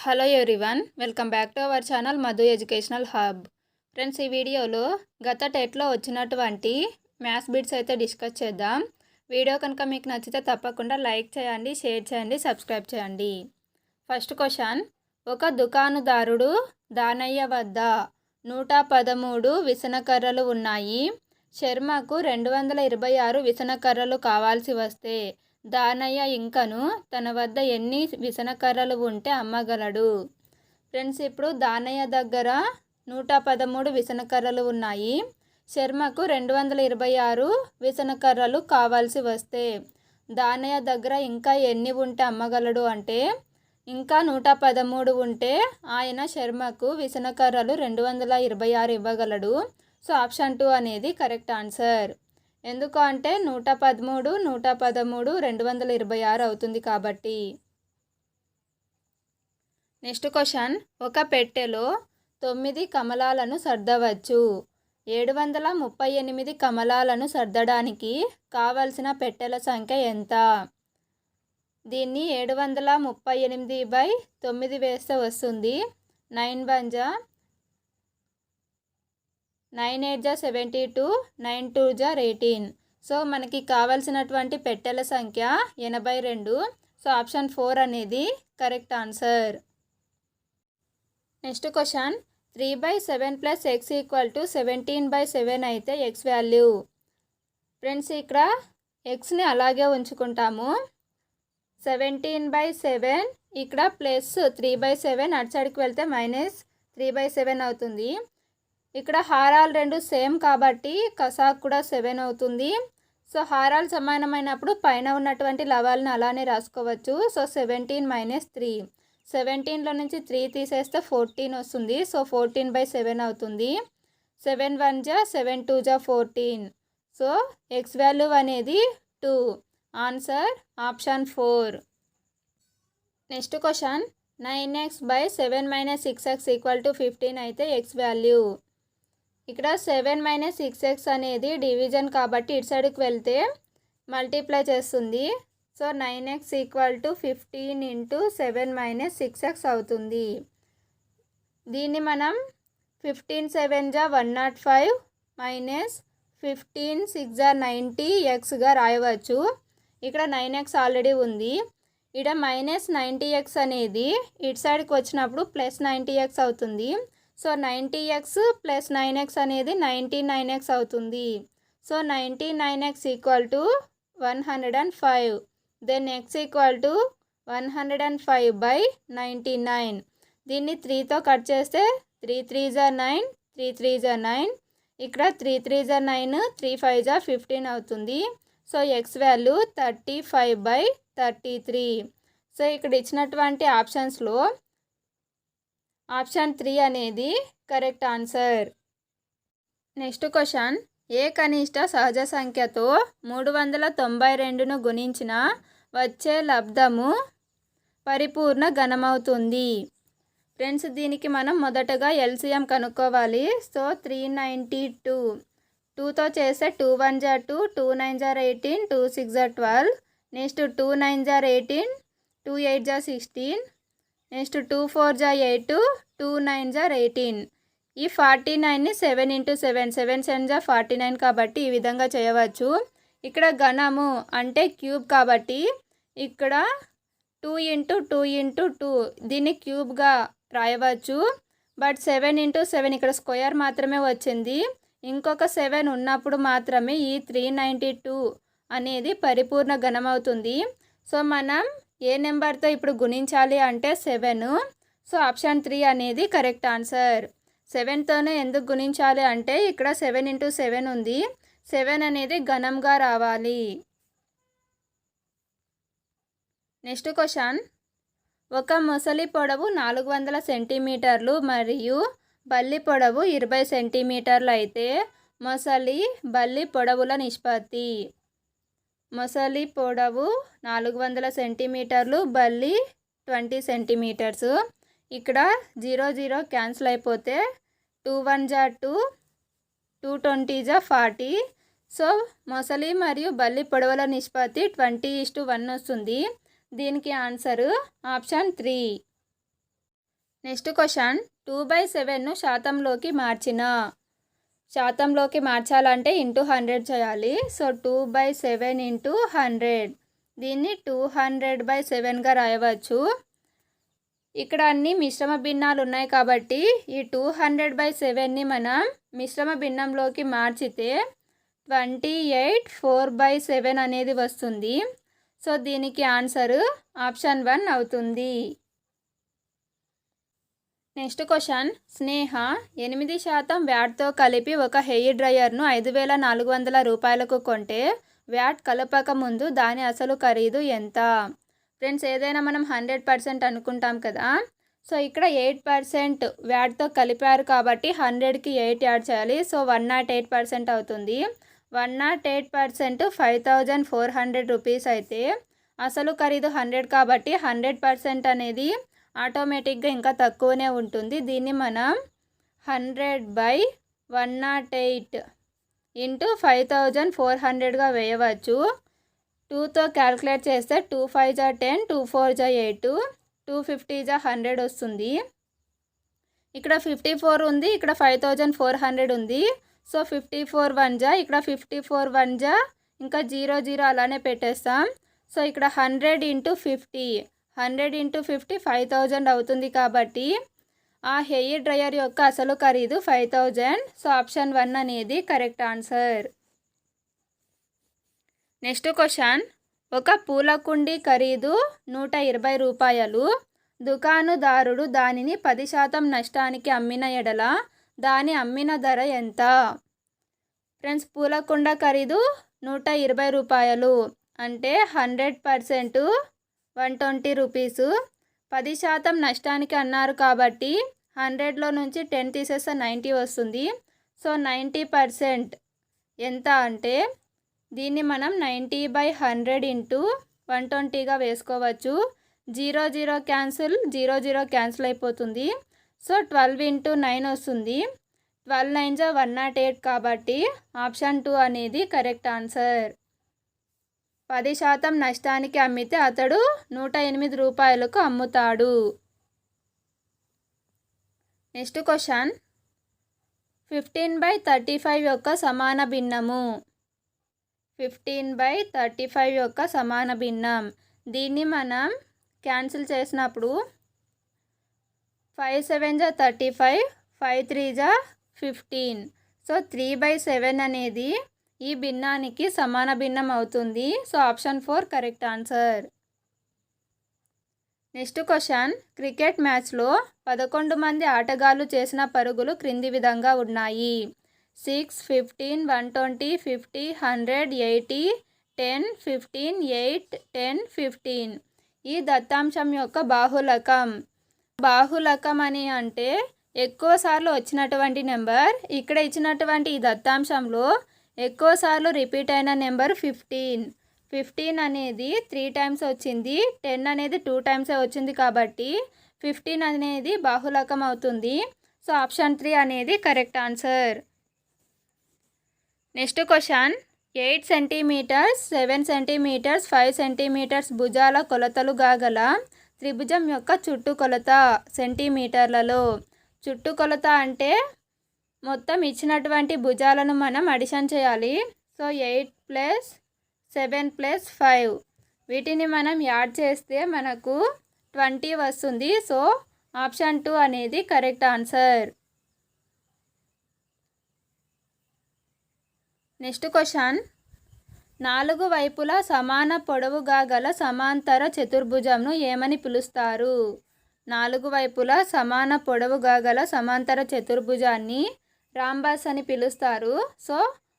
Hello everyone, welcome back to our channel Madhu educational hub. Friends, ఈ వీడియోలో గత టెట్లో వచ్చినటువంటి మ్యాథ్స్ బిట్స్ అయితే డిస్కస్ చేద్దాం. వీడియో కనుక మీకు నచ్చితే తప్పకుండా లైక్ చేయండి, షేర్ చేయండి, సబ్స్క్రైబ్ చేయండి. ఫస్ట్ క్వశ్చన్, ఒక దుకాణదారుడు దానయ్య వద్ద 113 విసనకర్రలు ఉన్నాయి. శర్మకు 226 విసనకర్రలు కావాల్సి వస్తే దానయ్య ఇంకను తన వద్ద ఎన్ని విసనకర్రలు ఉంటే అమ్మగలడు? ఫ్రెండ్స్, ఇప్పుడు దానయ్య దగ్గర 113 విసనకర్రలు ఉన్నాయి. శర్మకు 226 విసనకర్రలు కావాల్సి వస్తే దానయ్య దగ్గర ఇంకా ఎన్ని ఉంటే అమ్మగలడు అంటే, ఇంకా 113 ఉంటే ఆయన శర్మకు విసనకర్రలు 226 ఇవ్వగలడు. సో ఆప్షన్ 2 అనేది కరెక్ట్ ఆన్సర్. ఎందుకు అంటే 113 113 226 అవుతుంది కాబట్టి. నెక్స్ట్ క్వశ్చన్, ఒక పెట్టెలో 9 కమలాలను సర్దవచ్చు. 738 కమలాలను సర్దడానికి కావలసిన పెట్టెల సంఖ్య ఎంత? దీన్ని 738/9 వేస్తే వస్తుంది. 9 1 జా 9 8 జా 72, 9 2 జా 18. సో మనకి కావాల్సినటువంటి పెట్టెల సంఖ్య 82. సో ఆప్షన్ 4 అనేది correct answer. Next question, 3/7 + x = 17/7 అయితే x వాల్యూ. ఫ్రెండ్స్, ఇక్కడ ఎక్స్ని అలాగే ఉంచుకుంటాము. 17/7 ఇక్కడ ప్లస్ 3/7, అటు సైడ్కి వెళ్తే -3/7 అవుతుంది. ఇక్కడ హారాలు రెండు సేమ్ కాబట్టి కసాకు కూడా 7 అవుతుంది. సో హారాలు సమానమైనప్పుడు పైన ఉన్నటువంటి లవాలను అలానే రాసుకోవచ్చు. సో 17 - 3, 17లో నుంచి 3 తీసేస్తే 14 వస్తుంది. సో 14/7 అవుతుంది. 7 1 జా 7 2 జా 14. సో ఎక్స్ వాల్యూ అనేది 2. Answer option 4. Next question, 9x/7 - 6x = 15 అయితే ఎక్స్ వాల్యూ. ఇక్కడ 7 - 6x అనేది డివిజన్ కాబట్టి ఇటు సైడ్కి వెళ్తే మల్టిప్లై చేస్తుంది. సో 9x = 15 × 7 - 6x అవుతుంది. దీన్ని మనం 15 7 జా 105 -15 6 జా 90xగా రాయవచ్చు. ఇక్కడ 9x ఆల్రెడీ ఉంది. ఇక్కడ -90x అనేది ఇటు సైడ్కి వచ్చినప్పుడు +90x అవుతుంది. సో 90x + 9x అనేది 99x అవుతుంది. So 99x = 105. Then x = 105/99. దీన్ని 3తో కట్ చేస్తే 3 3 జా 9, 3 3 జా 9. ఇక్కడ 3 3 జా 9, 3 5 జా 15 అవుతుంది. So X value 35/33. సో ఇక్కడ ఇచ్చినటువంటి ఆప్షన్స్లో ఆప్షన్ 3 అనేది కరెక్ట్ ఆన్సర్. నెక్స్ట్ క్వశ్చన్, ఏ కనిష్ట సహజ సంఖ్యతో 392ను గుణించిన వచ్చే లబ్ధము పరిపూర్ణ ఘనమవుతుంది? ఫ్రెండ్స్, దీనికి మనం మొదటగా ఎల్సిఎం కనుక్కోవాలి. సో 392, 2తో చేస్తే 2 1 జా 2, 2 9 జా 18, 2 6 జా 12. నెక్స్ట్ 2 9 జా 18, 2 8 జా 16. నెక్స్ట్ 2 4 జా 8, 2 9 జా 18. ఈ 49ని 7 × 7, 7 7 జా 49 కాబట్టి ఈ విధంగా చేయవచ్చు. ఇక్కడ ఘనము అంటే క్యూబ్ కాబట్టి ఇక్కడ 2 × 2 × 2 దీన్ని క్యూబ్గా రాయవచ్చు. బట్ 7 × 7 ఇక్కడ స్క్వేర్ మాత్రమే వచ్చింది. ఇంకొక 7 ఉన్నప్పుడు మాత్రమే ఈ 392 అనేది పరిపూర్ణ ఘనం అవుతుంది. సో మనం ఏ నెంబర్తో ఇప్పుడు గుణించాలి అంటే 7. సో ఆప్షన్ 3 అనేది కరెక్ట్ ఆన్సర్. 7తోనే ఎందుకు గుణించాలి అంటే ఇక్కడ 7 × 7 ఉంది. 7 అనేది ఘనంగా రావాలి. నెక్స్ట్ క్వశ్చన్, ఒక మొసలి పొడవు 400 సెంటీమీటర్లు మరియు బల్లి పొడవు 20 సెంటీమీటర్లు అయితే మొసలి బల్లి పొడవుల నిష్పత్తి. మొసలి పొడవు 400 సెంటీమీటర్లు, బల్లి 20 సెంటీమీటర్స్. ఇక్కడ 0 0 క్యాన్సిల్ అయిపోతే 2 1 జా 2, 2 20 జా 40. సో మొసలి మరియు బల్లి పొడవుల నిష్పత్తి 20:1 వస్తుంది. దీనికి ఆన్సర్ ఆప్షన్ 3. నెక్స్ట్ క్వశ్చన్ 2/7ను శాతంలోకి శాతంలోకి మార్చాలంటే ఇంటూ 100 చేయాలి. సో 2/7 ఇంటూ 100, దీన్ని 200/7గా రాయవచ్చు. ఇక్కడ అన్ని మిశ్రమ భిన్నాలు ఉన్నాయి కాబట్టి ఈ 200/7ని మనం మిశ్రమ భిన్నంలోకి మార్చితే 28/4/7 అనేది వస్తుంది. సో దీనికి ఆన్సర్ ఆప్షన్ 1 అవుతుంది. నెక్స్ట్ క్వశ్చన్, స్నేహ 8% వ్యాట్తో కలిపి ఒక హెయిర్ డ్రయర్ను 5,400 రూపాయలకు కొంటే వ్యాట్ కలపక ముందు దాని అసలు ఖరీదు ఎంత? ఫ్రెండ్స్, ఏదైనా మనం 100% అనుకుంటాం కదా. సో ఇక్కడ 8% వ్యాట్తో కలిపారు కాబట్టి 100కి 8 యాడ్ చేయాలి. సో 108% అవుతుంది. 108% 5,400 రూపీస్ అయితే అసలు ఖరీదు 100 కాబట్టి 100% అనేది ఆటోమేటిక్గా ఇంకా తక్కువనే ఉంటుంది. దీన్ని మనం 100/108 ఇంటూ 5,400గా వేయవచ్చు. 2తో క్యాల్కులేట్ చేస్తే 2 5 జా 10, 2 4 జా 8, 250 జా 100 వస్తుంది. ఇక్కడ 54 ఉంది, ఇక్కడ 5,400 ఉంది. సో 54 1 జా, ఇక్కడ 54 1 జా, ఇంకా 0 0 అలానే పెట్టేస్తాం. సో ఇక్కడ 100 ఇంటూ 50, 100 ఇంటూ 50 5,000 అవుతుంది కాబట్టి ఆ హెయిర్ డ్రయర్ యొక్క అసలు ఖరీదు 5,000. సో ఆప్షన్ 1 అనేది కరెక్ట్ ఆన్సర్. నెక్స్ట్ క్వశ్చన్, ఒక పూల కుండీ ఖరీదు 120 రూపాయలు. దుకాణదారుడు దానిని 10% నష్టానికి అమ్మిన ఎడల దాని అమ్మిన ధర ఎంత? ఫ్రెండ్స్, పూల కుండ ఖరీదు 120 రూపాయలు అంటే 100% 120 రూపీసు. 10% నష్టానికి అన్నారు కాబట్టి 100లో నుంచి 10 తీసేస్తే 90 వస్తుంది. సో 90% ఎంత అంటే దీన్ని మనం 90/100 ఇంటూ 120గా వేసుకోవచ్చు. 0 0 క్యాన్సిల్, 0 0 క్యాన్సిల్ అయిపోతుంది. సో 12 ఇంటూ 9 వస్తుంది. 12 9 జా 108 కాబట్టి ఆప్షన్ 2 అనేది కరెక్ట్ ఆన్సర్. 10% నష్టానికి అమ్మితే అతడు 108 రూపాయలకు అమ్ముతాడు. నెక్స్ట్ క్వశ్చన్, 15/35 యొక్క సమాన భిన్నము. 15/35 యొక్క సమాన భిన్నం, దీన్ని మనం క్యాన్సిల్ చేసినప్పుడు 5 7 జా 35, 5 3 జా 15. సో 3/7 అనేది ఈ భిన్నానికి సమాన భిన్నం అవుతుంది. So option 4 correct answer. Next question, cricket మ్యాచ్లో 11 మంది ఆటగాళ్లు చేసిన పరుగులు క్రింది విధంగా ఉన్నాయి. 6 15 120 50 100 80 10 15 8 10 15. ఈ దత్తాంశం యొక్క బాహుళకం అని అంటే ఎక్కువసార్లు వచ్చినటువంటి నెంబర్. ఇక్కడ ఇచ్చినటువంటి ఈ దత్తాంశంలో ఎక్కువసార్లు రిపీట్ అయిన నెంబర్ 15 అనేది 3 టైమ్స్ వచ్చింది. 10 అనేది 2 టైమ్సే వచ్చింది కాబట్టి 15 అనేది బాహుళకం అవుతుంది. సో ఆప్షన్ 3 అనేది correct answer. Next question, 8 centimetres 7 centimetres 5 centimetres భుజాల కొలతలు గల త్రిభుజం యొక్క చుట్టుకొలత సెంటీమీటర్లలో. చుట్టుకొలత అంటే మొత్తం ఇచ్చినటువంటి భుజాలను మనం అడిషన్ చేయాలి. సో 8 + 7 + 5 వీటిని మనం యాడ్ చేస్తే మనకు 20 వస్తుంది. సో ఆప్షన్ 2 అనేది కరెక్ట్ ఆన్సర్. నెక్స్ట్ క్వశ్చన్, 4 వైపులా సమాన పొడవుగా గల సమాంతర చతుర్భుజంను ఏమని పిలుస్తారు? 4 వైపులా సమాన పొడవుగా గల సమాంతర చతుర్భుజాన్ని రాంబస్ అని పిలుస్తారు. సో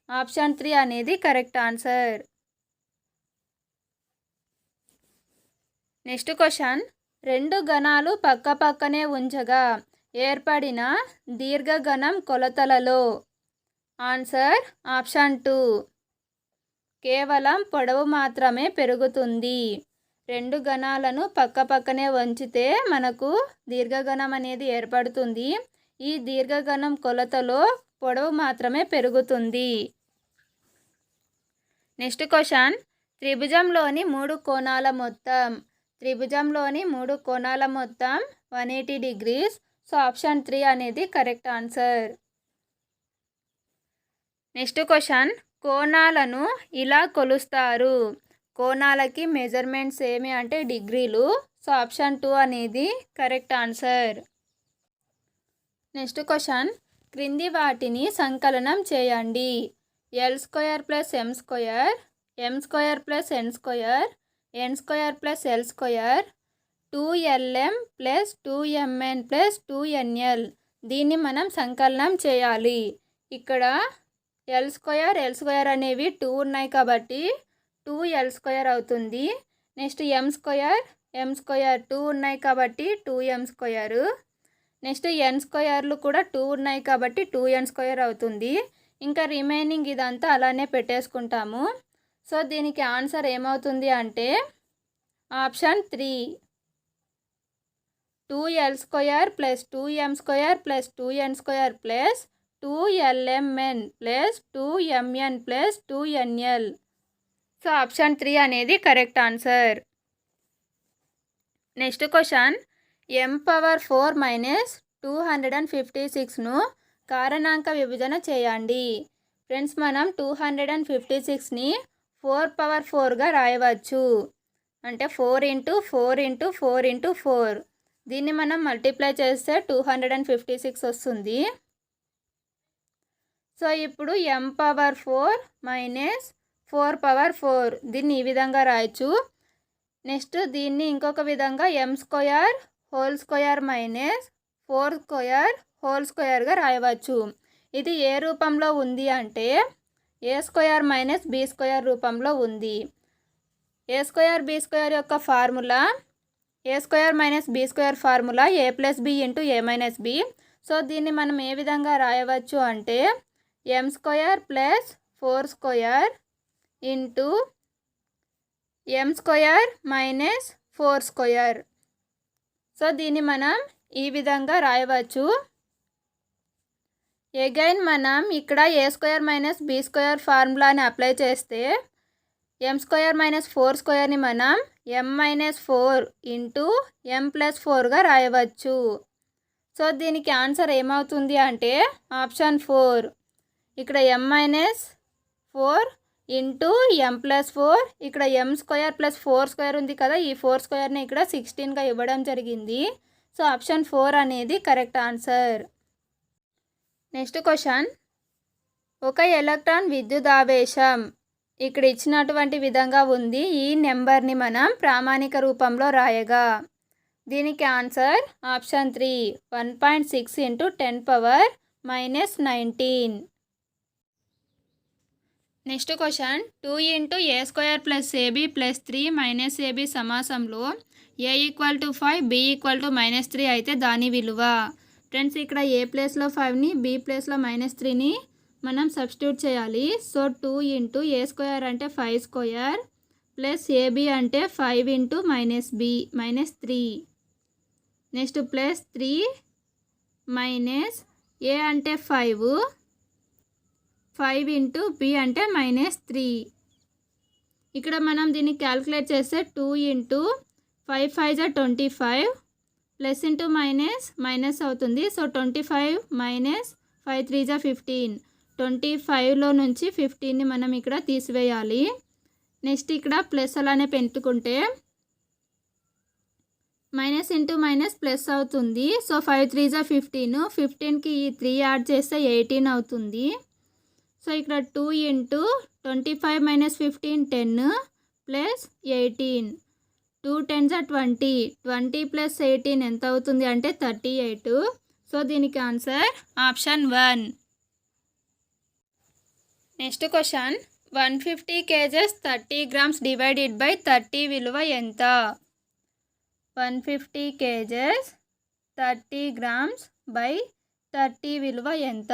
ఆప్షన్ 3 అనేది కరెక్ట్ ఆన్సర్. నెక్స్ట్ క్వశ్చన్, 2 ఘనాలు పక్కపక్కనే ఉంచగా ఏర్పడిన దీర్ఘఘనం కొలతలలో. Answer option 2. కేవలం పొడవు మాత్రమే పెరుగుతుంది. 2 ఘనాలను పక్కపక్కనే ఉంచితే మనకు దీర్ఘఘనం అనేది ఏర్పడుతుంది. ఈ దీర్ఘఘనం కొలతలో పొడవు మాత్రమే పెరుగుతుంది. నెక్స్ట్ క్వశ్చన్, త్రిభుజంలోని 3 కోణాల మొత్తం త్రిభుజంలోని 3 కోణాల మొత్తం 180 డిగ్రీస్. సో ఆప్షన్ 3 అనేది కరెక్ట్ ఆన్సర్. నెక్స్ట్ క్వశ్చన్, కోణాలను ఇలా కొలుస్తారు. కోణాలకి మెజర్మెంట్స్ ఏమి అంటే డిగ్రీలు. సో ఆప్షన్ 2 అనేది కరెక్ట్ ఆన్సర్. నెక్స్ట్ క్వశ్చన్, క్రింది వాటిని సంకలనం చేయండి. L² + M², M² + N², N² + L², 2LM + 2MN + 2NL. దీన్ని మనం సంకలనం చేయాలి. ఇక్కడ L² అనేవి 2 ఉన్నాయి కాబట్టి 2L² అవుతుంది. నెక్స్ట్ M² 2 ఉన్నాయి కాబట్టి 2M². నెక్స్ట్ N² కూడా 2 ఉన్నాయి కాబట్టి 2N² అవుతుంది. ఇంకా రిమైనింగ్ ఇదంతా అలానే పెట్టేసుకుంటాము. సో దీనికి ఆన్సర్ ఏమవుతుంది అంటే option 3, 2L² + 2M² + 2N² + 2LMN + 2MN + 2NL. So option 3 అనేది correct answer. Next question, m⁴ - 256ను కారణాంక విభజన చేయండి. ఫ్రెండ్స్, మనం 256ని 4/4గా రాయవచ్చు. అంటే 4 × 4 × 4 × 4. దీన్ని మనం మల్టిప్లై చేస్తే 256 వస్తుంది. సో ఇప్పుడు m⁴ - 4/4 దీన్ని ఈ విధంగా రాయొచ్చు. నెక్స్ట్ దీన్ని ఇంకొక విధంగా m² - 4² రాయవచ్చు. ఇది ఏ రూపంలో ఉంది అంటే a² - b² రూపంలో ఉంది. a² b² యొక్క formula a² - b² formula a + b × a - b. So దీన్ని మనం ఏ విధంగా రాయవచ్చు అంటే m² + 4² ఇంటూ m² - 4². సో దీన్ని మనం ఈ విధంగా రాయవచ్చు. అగైన్ మనం ఇక్కడ a² - b² ఫార్ములాని అప్లై చేస్తే m² - 4²ని మనం m - 4 ఇంటూ m + 4గా రాయవచ్చు. సో దీనికి ఆన్సర్ ఏమవుతుంది అంటే ఆప్షన్ 4. ఇక్కడ m - 4 ఇంటూ m + 4, ఇక్కడ m² + 4² ఉంది కదా, ఈ 4²ని ఇక్కడ 16గా ఇవ్వడం జరిగింది. సో ఆప్షన్ 4 అనేది కరెక్ట్ ఆన్సర్. నెక్స్ట్ క్వశ్చన్, ఒక ఎలక్ట్రాన్ విద్యుదావేశం ఇక్కడ ఇచ్చినటువంటి విధంగా ఉంది. ఈ నెంబర్ని మనం ప్రామాణిక రూపంలో రాయగా దీనికి answer option 3, 1.6 × 10⁻⁻19. Next question, 2 × a² + ab + 3 - ab సమాసంలో a = 5 b = -3 అయితే దాని విలువ. ఫ్రెండ్స్, ఇక్కడ a ప్లేస్లో 5ని b ప్లేస్లో -3ని మనం సబ్స్టిట్యూట్ చేయాలి. సో 2 × a² అంటే 5² ప్లస్ ab అంటే 5 × -b -3. Next plus 3 minus a అంటే 5 × b అంటే -3. ఇక్కడ మనం దీన్ని క్యాల్కులేట్ చేస్తే 2 × 5 × 5 = 25 ప్లస్ ఇంటూ మైనస్ అవుతుంది. So 25 minus 5 × 3 = 15. 25లో నుంచి 15ని మనం ఇక్కడ తీసివేయాలి. నెక్స్ట్ ఇక్కడ ప్లస్ అలానే పెట్టుకుంటే మైనస్ ఇంటూ మైనస్ ప్లస్ అవుతుంది. సో 5 × 3 = 15. 15కి ఈ 3 యాడ్ చేస్తే 18 అవుతుంది. సో ఇక్కడ 2 × 25 - 15 10 ప్లస్ 18. 2 10s are 20. 20 + 18 ఎంత అవుతుంది అంటే 38. సో దీనికి answer option 1. Next question, 150 kgs 30 grams divided by 30 విలువ ఎంత? 150 kgs 30 grams బై 30 విలువ ఎంత?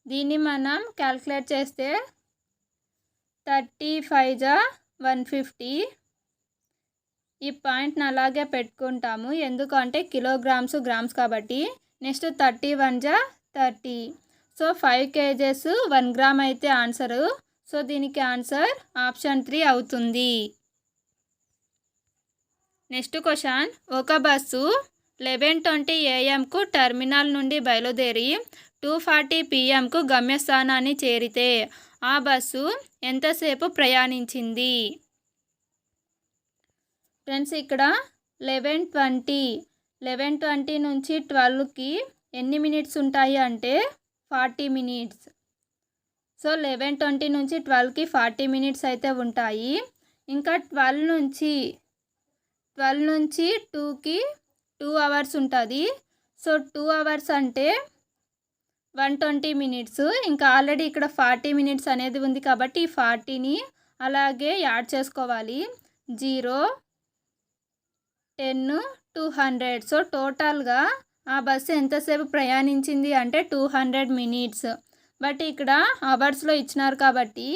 దీన్ని మనం క్యాల్కులేట్ చేస్తే 35 = 150. ఈ పాయింట్ని అలాగే పెట్టుకుంటాము ఎందుకంటే కిలోగ్రామ్స్ గ్రామ్స్ కాబట్టి. నెక్స్ట్ 31 = 30. సో 5 kgs 1 గ్రామ్ అయితే ఆన్సరు. సో దీనికి ఆన్సర్ ఆప్షన్ 3 అవుతుంది. నెక్స్ట్ క్వశ్చన్, ఒక బస్సు 11:20 AM టెర్మినల్ నుండి బయలుదేరి 2:40 PM గమ్యస్థానాన్ని చేరితే ఆ బస్సు ఎంతసేపు ప్రయాణించింది? ఫ్రెండ్స్, ఇక్కడ 11:20 నుంచి 12కి ఎన్ని మినిట్స్ ఉంటాయి అంటే 40 మినిట్స్. సో 11:20 నుంచి 12కి 40 మినిట్స్ అయితే ఉంటాయి. ఇంకా 12 నుంచి 2కి 2 అవర్స్ ఉంటుంది. సో 2 అవర్స్ అంటే 120 మినిట్స్. ఇంకా ఆల్రెడీ ఇక్కడ 40 మినిట్స్ అనేది ఉంది కాబట్టి ఈ 40ని అలాగే యాడ్ చేసుకోవాలి. 0, 10, 200. సో టోటల్గా ఆ బస్సు ఎంతసేపు ప్రయాణించింది అంటే 200 మినిట్స్. బట్ ఇక్కడ అవర్స్లో ఇచ్చినారు కాబట్టి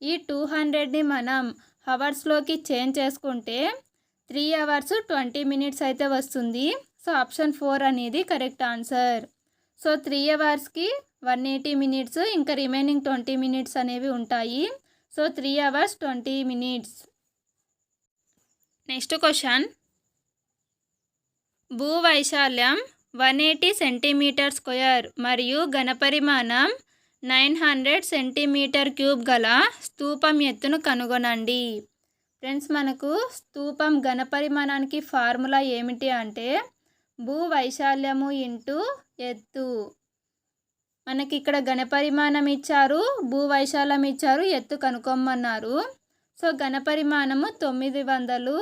ఈ 200ని మనం అవర్స్లోకి చేంజ్ చేసుకుంటే 3 hours 20 minutes అయితే వస్తుంది. సో ఆప్షన్ 4 అనేది correct answer. So 3 hours 180 minutes, ఇంకా రిమైనింగ్ 20 minutes అనేవి ఉంటాయి. So 3 hours 20 minutes. Next question, భూవైశాల్యం 180 cm² మరియు ఘనపరిమాణం 900 cm³ గల స్తూపం ఎత్తును కనుగొనండి. ఫ్రెండ్స్, మనకు స్తూపం ఘనపరిమాణానికి ఫార్ములా ఏమిటి అంటే భూవైశాల్యము ఇంటూ ఎత్తు. మనకి ఇక్కడ ఘనపరిమాణం ఇచ్చారు, భూవైశాల్యం ఇచ్చారు, ఎత్తు కనుక్కోమన్నారు. సో ఘనపరిమాణము 900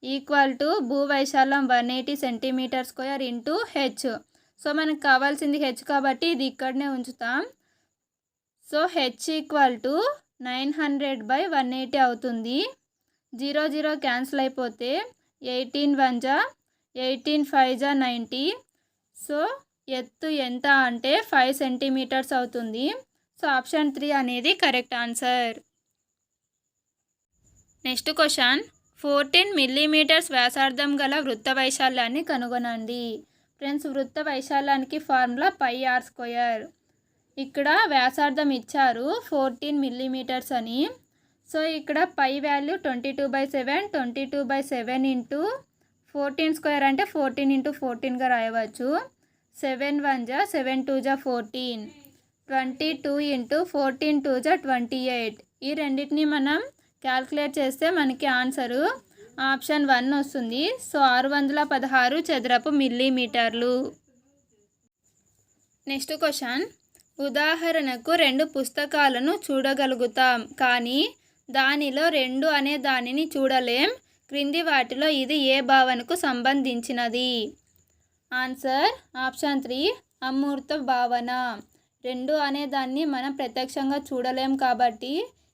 ఈక్వల్ టు భూవైశాల్యం 180 cm² ఇంటూ హెచ్. సో మనకు కావాల్సింది హెచ్ కాబట్టి ఇది ఇక్కడనే ఉంచుతాం. సో హెచ్ ఈక్వల్ టు 900/180 అవుతుంది. 0 0 క్యాన్సిల్ అయిపోతే 18 1 18 5 90. సో ఎత్తు ఎంత అంటే 5 cm అవుతుంది. సో ఆప్షన్ 3 అనేది correct answer. Next question, 14 millimeters వ్యాసార్థం గల వృత్త వైశాల్యాన్ని కనుగొనండి. ఫ్రెండ్స్, వృత్త వైశాల్యానికి ఫార్ములా πr². ఇక్కడ వ్యాసార్థం ఇచ్చారు 14 millimeters అని. సో ఇక్కడ పై వాల్యూ 22/7, 22/7 ఇంటూ 14² అంటే 14 × 14గా రాయవచ్చు. 7 1 7 2 14, 22 ఇంటూ 14 2 28. ఈ రెండింటిని మనం క్యాల్కులేట్ చేస్తే మనకి ఆన్సరు ఆప్షన్ 1 వస్తుంది. సో 616 చదరపు మిల్లీమీటర్లు. నెక్స్ట్ క్వశ్చన్, ఉదాహరణకు 2 పుస్తకాలను చూడగలుగుతాం కానీ దానిలో 2 అనే దానిని చూడలేం. క్రింది వాటిలో ఇది ఏ భావనకు సంబంధించినది? ఆన్సర్ ఆప్షన్ 3 అమూర్త భావన. 2 అనే దాన్ని మనం ప్రత్యక్షంగా చూడలేం కాబట్టి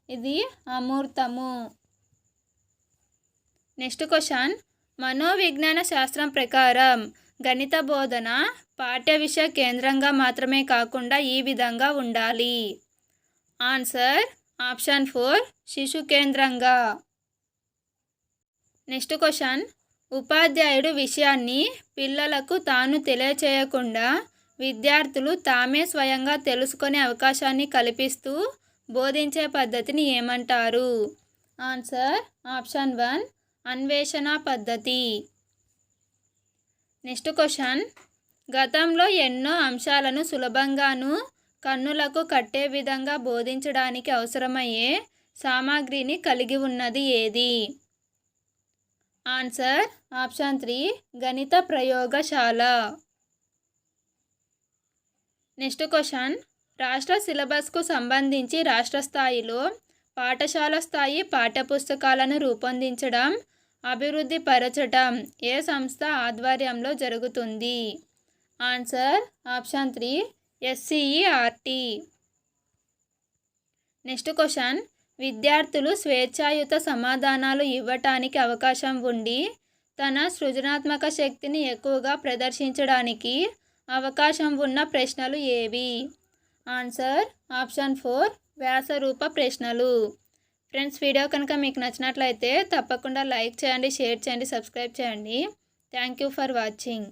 ఇది అమూర్తము. నెక్స్ట్ క్వశ్చన్, మనోవిజ్ఞాన శాస్త్రం ప్రకారం గణిత బోధన పాఠ్య విషయ కేంద్రంగా మాత్రమే కాకుండా ఈ విధంగా ఉండాలి. ఆన్సర్ ఆప్షన్ 4 శిశు కేంద్రంగా. నెక్స్ట్ క్వశ్చన్, ఉపాధ్యాయుడు విషయాన్ని పిల్లలకు తాను తెలియచేయకుండా విద్యార్థులు తామే స్వయంగా తెలుసుకునే అవకాశాన్ని కల్పిస్తూ బోధించే పద్ధతిని ఏమంటారు? ఆన్సర్ ఆప్షన్ 1 అన్వేషణ పద్ధతి. నెక్స్ట్ క్వశ్చన్, గతంలో ఎన్నో అంశాలను సులభంగాను కన్నులకు కట్టే విధంగా బోధించడానికి అవసరమయ్యే సామాగ్రిని కలిగి ఉన్నది ఏది? ఆన్సర్ ఆప్షన్ 3 గణిత ప్రయోగశాల. నెక్స్ట్ క్వశ్చన్, రాష్ట్ర సిలబస్కు సంబంధించి రాష్ట్ర స్థాయిలో పాఠశాల స్థాయి పాఠ్యపుస్తకాలను రూపొందించడం, అభివృద్ధి పరచడం ఏ సంస్థ ఆధ్వర్యంలో జరుగుతుంది? Answer option 3 SCERT. Next question, విద్యార్థులు స్వేచ్ఛాయుత సమాధానాలు ఇవ్వటానికి అవకాశం ఉండి తన సృజనాత్మక శక్తిని ఎక్కువగా ప్రదర్శించడానికి అవకాశం ఉన్న ప్రశ్నలు ఏవి? ఆన్సర్ ఆప్షన్ 4 వ్యాసరూప ప్రశ్నలు. ఫ్రెండ్స్, వీడియో కనుక మీకు నచ్చినట్లయితే తప్పకుండా లైక్ చేయండి, షేర్ చేయండి, సబ్స్క్రైబ్ చేయండి. Thank you for watching.